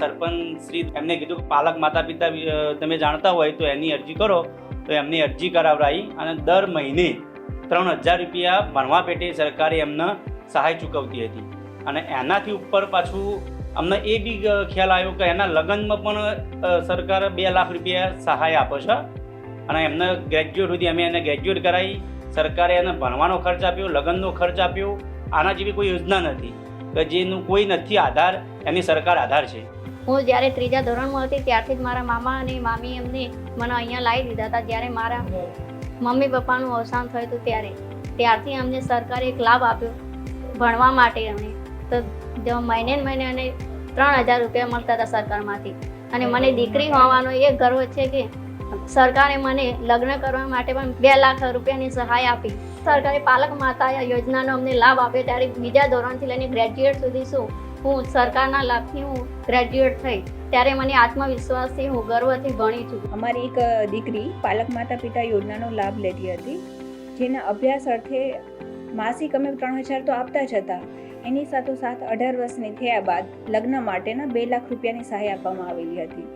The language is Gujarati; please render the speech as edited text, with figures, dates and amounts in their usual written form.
સરપંચ શ્રી એમને કીધું કે પાલક માતા પિતા તમે જાણતા હોય તો એની અરજી કરો, તો એમની અરજી કરાવડાવી અને દર મહિને 3,000 રૂપિયા ભણવા પેટે સરકારે એમને સહાય ચૂકવતી હતી. અને એનાથી ઉપર પાછું અમને એ બી ખ્યાલ આવ્યો કે એના લગ્નમાં પણ સરકાર 2 લાખ રૂપિયા સહાય આપે છે. અને એમને ગ્રેજ્યુએટ સુધી અમે એને ગ્રેજ્યુએટ કરાવી, સરકારે એને ભણવાનો ખર્ચ આપ્યો, લગ્નનો ખર્ચ આપ્યો. આના જેવી કોઈ યોજના નથી કે જેનું કોઈ નથી આધાર, એની સરકાર આધાર છે. હું જ્યારે 3જા ધોરણમાં હતી ત્યારથી જ મારા મામા અને મામી એમને મને અહીંયા લાવી દીધા હતા. જ્યારે મારા મમ્મી પપ્પાનું અવસાન થયું હતું ત્યારથી અમને સરકારે એક લાભ આપ્યો ભણવા માટે. અમને તો મહિને અને 3,000 રૂપિયા મળતા હતા સરકારમાંથી. અને મને દીકરી હોવાનો એ ગર્વ છે કે સરકારે મને લગ્ન કરવા માટે પણ 2 લાખ રૂપિયાની સહાય આપી. સરકારે પાલક માતા યોજનાનો અમને લાભ આપ્યો. ત્યારે 2જા ધોરણથી લઈને ગ્રેજ્યુએટ સુધી હું સરકારના લાભથી હું ગ્રેજ્યુએટ થઈ. ત્યારે મને આત્મવિશ્વાસથી હું ગર્વથી ભણી છું. અમારી એક દીકરી પાલક માતા પિતા યોજનાનો લાભ લેતી હતી, જેના અભ્યાસ અર્થે માસિક અમે 3,000 તો આપતા જ હતા. એની સાથોસાથ 18 વર્ષની થયા બાદ લગ્ન માટેના 2 લાખ રૂપિયાની સહાય આપવામાં આવેલી હતી.